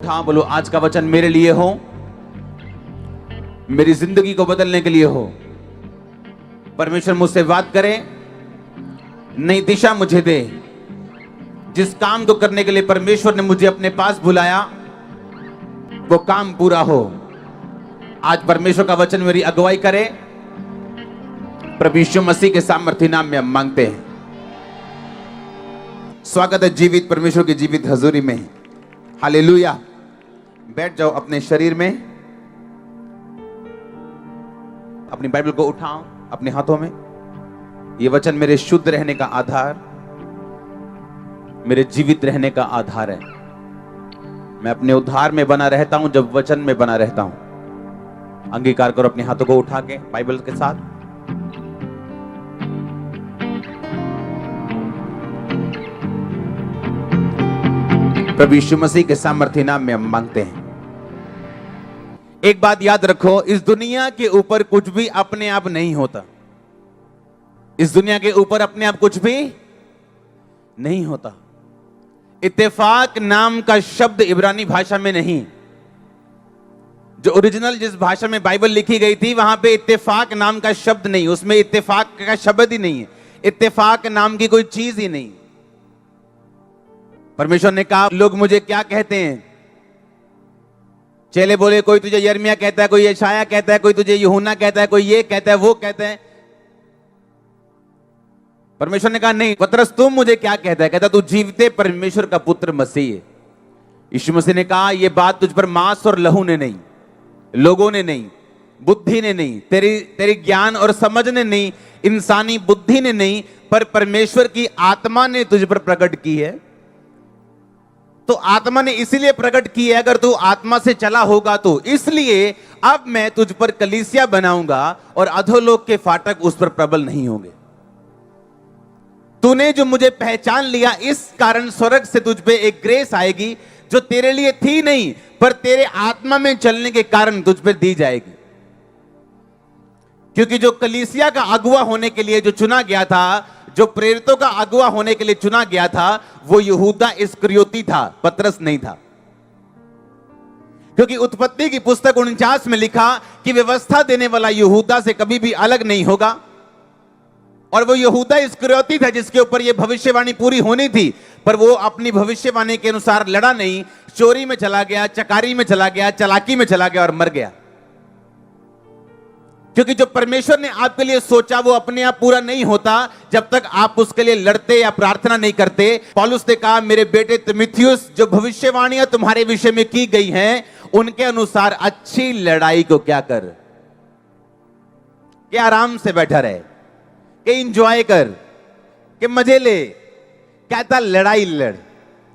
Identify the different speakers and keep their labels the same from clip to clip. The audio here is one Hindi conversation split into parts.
Speaker 1: उठाओ, बोलो आज का वचन मेरे लिए हो, मेरी जिंदगी को बदलने के लिए हो। परमेश्वर मुझसे बात करे, नई दिशा मुझे दे। जिस काम को करने के लिए परमेश्वर ने मुझे अपने पास बुलाया वो काम पूरा हो। आज परमेश्वर का वचन मेरी अगुवाई करे। प्रभु यीशु मसीह के सामर्थ्य नाम में हम मांगते हैं। स्वागत है जीवित परमेश्वर की जीवित हजूरी में। हालेलुया। बैठ जाओ अपने शरीर में, अपनी बाइबल को उठाओ अपने हाथों में। यह वचन मेरे शुद्ध रहने का आधार, मेरे जीवित रहने का आधार है। मैं अपने उद्धार में बना रहता हूं जब वचन में बना रहता हूं। अंगीकार करो अपने हाथों को उठा के बाइबल के साथ। प्रभु यीशु मसीह के सामर्थ्य नाम में हम मांगते हैं। एक बात याद रखो, इस दुनिया के ऊपर कुछ भी अपने आप नहीं होता। इस दुनिया के ऊपर अपने आप कुछ भी नहीं होता। इत्तेफाक नाम का शब्द इब्रानी भाषा में नहीं। जो ओरिजिनल जिस भाषा में बाइबल लिखी गई थी वहां पे इत्तेफाक नाम का शब्द नहीं, उसमें इत्तेफाक का शब्द ही नहीं है। इत्तेफाक नाम की कोई चीज ही नहीं। परमेश्वर ने कहा लोग मुझे क्या कहते हैं? चेले बोले कोई तुझे यिर्मयाह कहता है, कोई यशायाह कहता है, कोई तुझे यूहन्ना कहता है, कोई ये कहता है, वो कहता है। परमेश्वर ने कहा नहीं, पतरस तुम मुझे क्या कहता है? कहता तू जीवते परमेश्वर का पुत्र मसीह है। यीशु मसीह ने कहा यह बात तुझ पर मांस और लहू ने नहीं, लोगों ने नहीं, बुद्धि ने नहीं, तेरी ज्ञान और समझ ने नहीं, इंसानी बुद्धि ने नहीं, पर परमेश्वर की आत्मा ने तुझ पर प्रकट की है। तो आत्मा ने इसीलिए प्रकट की है, अगर तू आत्मा से चला होगा तो। इसलिए अब मैं तुझ पर कलीसिया बनाऊंगा और अधोलोक के फाटक उस पर प्रबल नहीं होंगे। तूने जो मुझे पहचान लिया, इस कारण स्वर्ग से तुझ पे एक ग्रेस आएगी जो तेरे लिए थी नहीं, पर तेरे आत्मा में चलने के कारण तुझ पे दी जाएगी। क्योंकि जो कलीसिया का अगुवा होने के लिए जो चुना गया था, जो प्रेरितों का अगुवा होने के लिए चुना गया था, वो यहूदा इस्करियोती था, पतरस नहीं था। क्योंकि उत्पत्ति की पुस्तक 49 में लिखा कि व्यवस्था देने वाला यहूदा से कभी भी अलग नहीं होगा। और वो यहूदा इस्करियोती था जिसके ऊपर ये भविष्यवाणी पूरी होनी थी, पर वो अपनी भविष्यवाणी के अनुसार लड़ा नहीं, चोरी में चला गया, चकारी में चला गया, चालाकी में चला गया और मर गया। क्योंकि जो परमेश्वर ने आपके लिए सोचा वो अपने आप पूरा नहीं होता जब तक आप उसके लिए लड़ते या प्रार्थना नहीं करते। पौलुस ने कहा मेरे बेटे तिमुथियुस, जो भविष्यवाणियां तुम्हारे विषय में की गई हैं उनके अनुसार अच्छी लड़ाई को क्या कर, कि आराम से बैठा रहे, कि इंजॉय कर, कि मजे ले। कहता लड़ाई लड़,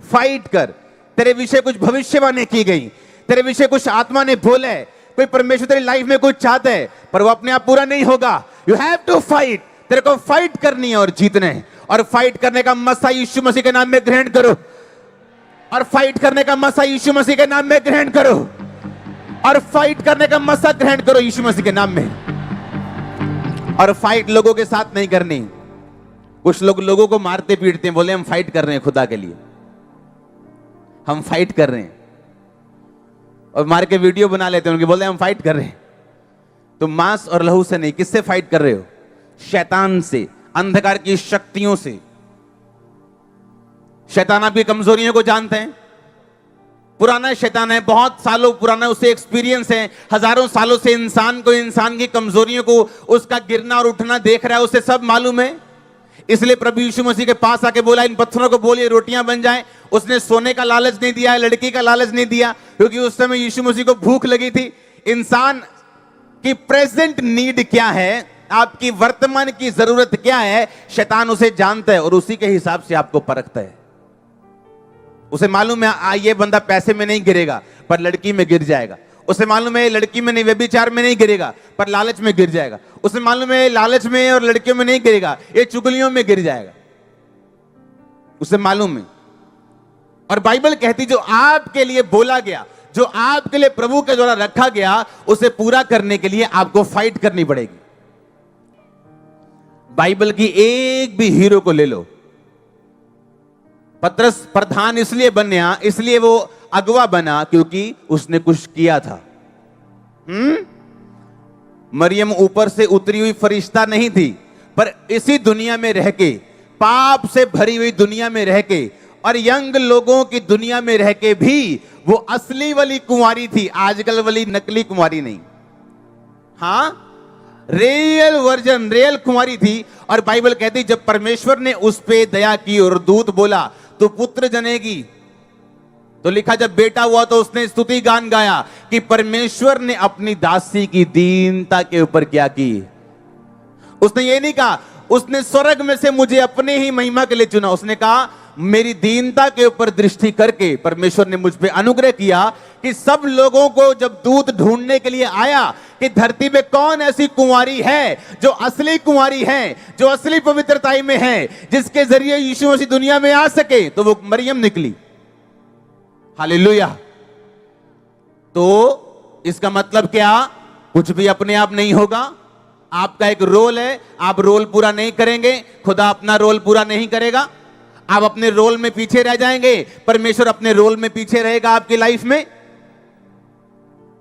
Speaker 1: फाइट कर। तेरे विषय कुछ भविष्यवाणी की गई, तेरे विषय कुछ आत्मा ने बोले, कोई परमेश्वर तेरी लाइफ में कुछ चाहता है, पर वो अपने आप पूरा नहीं होगा। You have to fight. तेरे को फाइट करनी है और जीतना है। और फाइट करने का मसा यीशु मसीह के नाम में ग्रहण करो। और फाइट करने का मसा यीशु मसीह के नाम में ग्रहण करो। और फाइट करने का मसा ग्रहण करो यीशु मसीह के नाम में। और फाइट लोगों के साथ नहीं करनी। कुछ लोग लोगों को मारते पीटते हैं, बोले हम फाइट कर रहे हैं खुदा के लिए, हम फाइट कर रहे हैं, और मार के वीडियो बना लेते हैं उनके, बोलते हैं हम फाइट कर रहे हैं। तो मांस और लहू से नहीं, किससे फाइट कर रहे हो? शैतान से, अंधकार की शक्तियों से। शैतान आपकी कमजोरियों को जानते हैं। पुराना शैतान है, बहुत सालों पुराना, उसे एक्सपीरियंस है। हजारों सालों से इंसान को, इंसान की कमजोरियों को, उसका गिरना और उठना देख रहा है, उसे सब मालूम है। इसलिए प्रभु यीशु मसीह के पास आके बोला इन पत्थरों को बोलिए रोटियां बन जाएं। उसने सोने का लालच नहीं दिया, लड़की का लालच नहीं दिया, क्योंकि उस समय यीशु मसीह को भूख लगी थी। इंसान की प्रेजेंट नीड क्या है, आपकी वर्तमान की जरूरत क्या है, शैतान उसे जानता है और उसी के हिसाब से आपको परखता है। उसे मालूम है ये बंदा पैसे में नहीं गिरेगा पर लड़की में गिर जाएगा। उसे मालूम है लड़की में नहीं, व्यभिचार में नहीं गिरेगा पर लालच में गिर जाएगा। उसे मालूम है लालच में और लड़कियों में नहीं गिरेगा, ये चुगलियों में गिर जाएगा। उसे मालूम है। और बाइबल कहती जो आपके लिए बोला गया, जो आपके लिए प्रभु के द्वारा रखा गया, उसे पूरा करने के लिए आपको फाइट करनी पड़ेगी। बाइबल की एक भी हीरो को ले लो। पतरस प्रधान इसलिए बना, इसलिए वो अगवा बना क्योंकि उसने कुछ किया था। मरियम ऊपर से उतरी हुई फरिश्ता नहीं थी, पर इसी दुनिया में रह के, पाप से भरी हुई दुनिया में रह के और यंग लोगों की दुनिया में रह के भी वो असली वाली कुंवारी थी, आजकल वाली नकली कुंवारी नहीं। हां, रियल वर्जन, रियल कुंवारी थी। और बाइबल कहती जब परमेश्वर ने उस पे दया की और दूत बोला तू पुत्र जनेगी, तो लिखा जब बेटा हुआ तो उसने स्तुति गान गाया कि परमेश्वर ने अपनी दासी की दीनता के ऊपर क्या की। उसने ये नहीं कहा उसने स्वर्ग में से मुझे अपने ही महिमा के लिए चुना, उसने कहा मेरी दीनता के ऊपर दृष्टि करके परमेश्वर ने मुझ पे अनुग्रह किया कि सब लोगों को जब दूत ढूंढने के लिए आया कि धरती पे कौन ऐसी कुंवारी है जो असली कुंवारी है, जो असली पवित्रताई में है, जिसके जरिए यीशु मसीह दुनिया में आ सके, तो वो मरियम निकली। हालेलुया। तो इसका मतलब क्या? कुछ भी अपने आप नहीं होगा। आपका एक रोल है, आप रोल पूरा नहीं करेंगे, खुदा अपना रोल पूरा नहीं करेगा। आप अपने रोल में पीछे रह जाएंगे, परमेश्वर अपने रोल में पीछे रहेगा आपकी लाइफ में।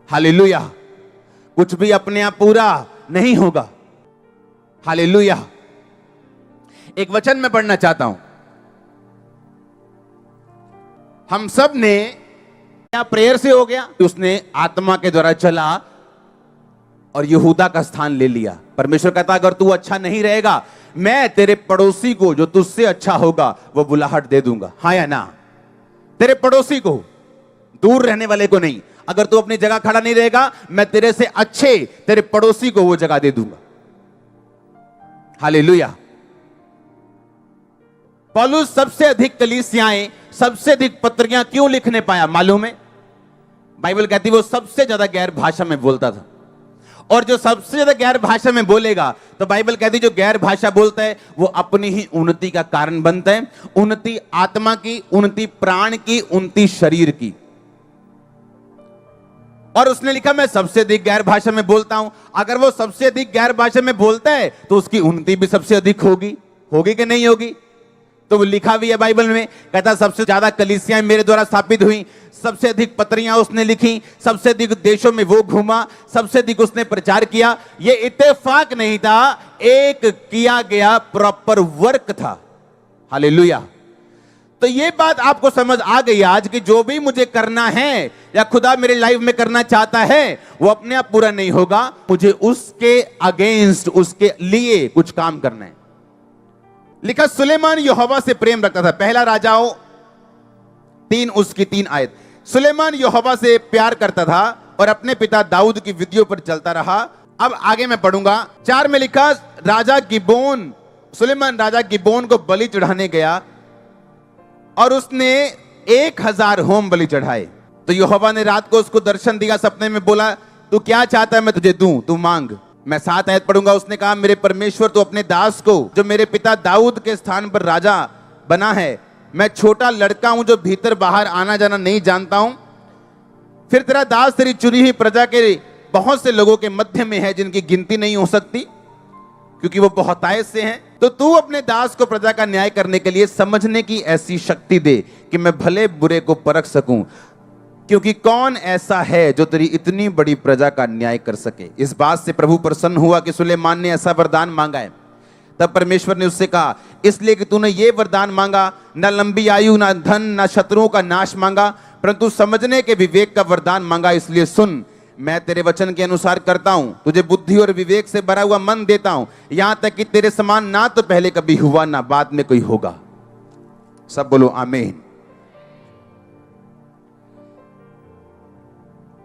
Speaker 1: हालेलुया। कुछ भी अपने आप पूरा नहीं होगा। हालेलुया। एक वचन मैं पढ़ना चाहता हूं। हम सब ने क्या प्रेयर से हो गया, उसने आत्मा के द्वारा चला और यहूदा का स्थान ले लिया। परमेश्वर कहता अगर तू अच्छा नहीं रहेगा, मैं तेरे पड़ोसी को जो तुझसे अच्छा होगा वो बुलाहट दे दूंगा। हाँ या ना? तेरे पड़ोसी को, दूर रहने वाले को नहीं। अगर तू अपनी जगह खड़ा नहीं रहेगा, मैं तेरे से अच्छे तेरे पड़ोसी को वो जगह दे दूंगा। हालेलुया। पौलुस सबसे अधिक कलीसियाएं, सबसे अधिक पत्रियां क्यों लिखने पाया मालूम है? बाइबल कहती वो सबसे ज्यादा गैर भाषा में बोलता था। और जो सबसे ज्यादा गैर भाषा में बोलेगा, तो बाइबल कहती जो गैर भाषा बोलता है वो अपनी ही उन्नति का कारण बनता है। उन्नति आत्मा की, उन्नति प्राण की, उन्नति शरीर की। और उसने लिखा मैं सबसे अधिक गैर भाषा में बोलता हूं। अगर वो सबसे अधिक गैर भाषा में बोलता है तो उसकी उन्नति भी सबसे अधिक होगी। होगी कि नहीं होगी? तो वो लिखा भी है बाइबल में, कहता सबसे ज्यादा कलीसियाएं मेरे द्वारा स्थापित हुई, सबसे अधिक पत्रियां उसने लिखी, सबसे अधिक देशों में वो घूमा, सबसे अधिक उसने प्रचार किया। ये इत्तेफाक नहीं था, एक किया गया प्रॉपर वर्क था। हालेलुया। तो ये बात आपको समझ आ गई आज कि जो भी मुझे करना है या खुदा मेरे लाइफ में करना चाहता है वो अपने आप पूरा नहीं होगा, मुझे उसके अगेंस्ट, उसके लिए कुछ काम करना है। लिखा सुलेमान यहोवा से प्रेम रखता था। पहला राजाओं 3 उसकी 3 आयत। सुलेमान यहोवा से प्यार करता था और अपने पिता दाऊद की विधियों पर चलता रहा। अब आगे मैं पढ़ूंगा 4 में लिखा राजा गिबोन, सुलेमान राजा गिबोन को बलि चढ़ाने गया और उसने 1000 होम बलि चढ़ाए। तो यहोवा ने रात को उसको दर्शन दिया, सपने में बोला तू क्या चाहता है मैं तुझे दूं, तू मांग। मैं 7 आयत पढ़ूंगा। उसने कहा मेरे परमेश्वर तो अपने दास को जो मेरे पिता दाऊद के स्थान पर राजा बना है, मैं छोटा लड़का हूं जो भीतर बाहर आना जाना नहीं जानता हूं। फिर तेरा दास तेरी चुनी हुई प्रजा के बहुत से लोगों के मध्य में है जिनकी गिनती नहीं हो सकती क्योंकि वो बहुतायत से हैं। तो तू अपने दास को प्रजा का न्याय करने के लिए समझने की ऐसी शक्ति दे कि मैं भले बुरे को परख सकूं, क्योंकि कौन ऐसा है जो तेरी इतनी बड़ी प्रजा का न्याय कर सके। इस बात से प्रभु प्रसन्न हुआ कि सुलेमान ने ऐसा वरदान मांगा है। तब परमेश्वर ने उससे कहा इसलिए कि तूने ये वरदान मांगा, न लंबी आयु, न धन, न शत्रुओं का नाश मांगा, परंतु समझने के विवेक का वरदान मांगा। इसलिए सुन, मैं तेरे वचन के अनुसार करता हूं, तुझे बुद्धि और विवेक से भरा हुआ मन देता हूं, यहां तक कि तेरे समान ना तो पहले कभी हुआ ना बाद में कोई होगा। सब बोलो आमीन।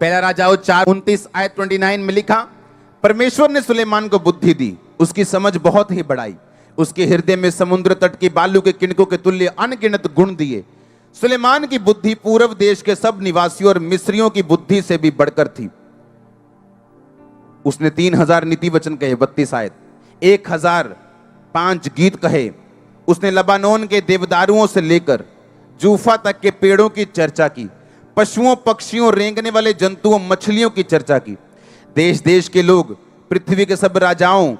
Speaker 1: पहला राजाओं 4:29 आयत 29 में लिखा परमेश्वर ने सुलेमान को बुद्धि दी, उसकी समझ बहुत ही बढ़ाई, उसके हृदय में समुद्र तट की बालू के किणकों के तुल्य अनगिनत गुण दिए। सुलेमान की बुद्धि पूर्व देश के सब निवासियों और मिस्रियों की बुद्धि से भी बढ़कर थी। उसने 3000 नीति वचन कहे, 32 आयत, 1005 गीत कहे। उसने लबानोन के देवदारुओं से लेकर जूफा तक के पेड़ों की चर्चा की, पशुओं, पक्षियों, रेंगने वाले जंतुओं, मछलियों की चर्चा की। देश देश के लोग, पृथ्वी के सब राजाओं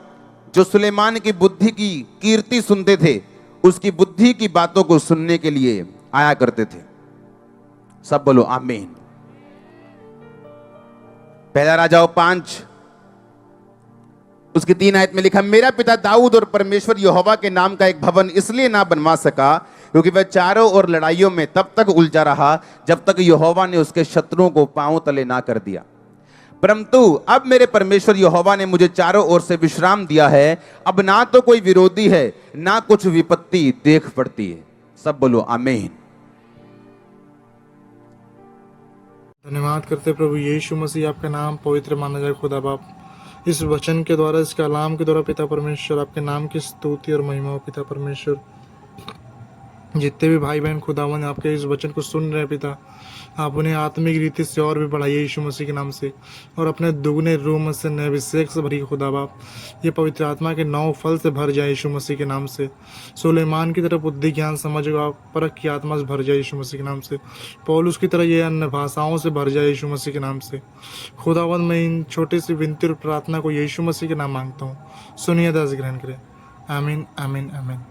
Speaker 1: जो सुलेमान की बुद्धि की कीर्ति सुनते थे, उसकी बुद्धि की बातों को सुनने के लिए आया करते थे। सब बोलो आमीन। पहला राजाओं 5 उसकी 3 आयत में लिखा, मेरा पिता दाऊद और परमेश्वर यहोवा के नाम का एक भवन इसलिए ना बनवा सका क्योंकि वह चारों ओर लड़ाइयों में तब तक उलझा रहा जब तक यहोवा ने उसके शत्रुओं को पांव तले ना कर दिया। परंतु अब मेरे परमेश्वर यहोवा ने मुझे चारों ओर से विश्राम दिया है, अब ना तो कोई विरोधी है ना कुछ विपत्ति देख पड़ती है। सब बोलो आमीन।
Speaker 2: धन्यवाद करते प्रभु यीशु मसीह, आपका नाम पवित्र माना जाए खुदा बाप। इस वचन के द्वारा, इस कलाम के द्वारा पिता परमेश्वर आपके नाम की स्तुति और महिमा हो पिता परमेश्वर। जितने भी भाई बहन खुदावन आपके इस वचन को सुन रहे हैं पिता, आप उन्हें आत्मिक रीति से और भी बढ़ाइए यीशु मसीह के नाम से, और अपने दुगने रूह से नए अभिषेक से भरिए खुदा बाप। ये पवित्र आत्मा के 9 फल से भर जाए यीशु मसीह के नाम से। सुलेमान की तरह बुद्धि ज्ञान समझ परख की आत्मा से भर जाए यीशु मसीह के नाम से। पौलुस की तरह ये अन्य भाषाओं से भर जाए यीशु मसीह के नाम से। खुदावन मैं इन छोटी सी विनती और प्रार्थना को यीशु मसीह के नाम मांगता हूँ, सुनिए दास ग्रहण करें। आमीन आमीन आमीन।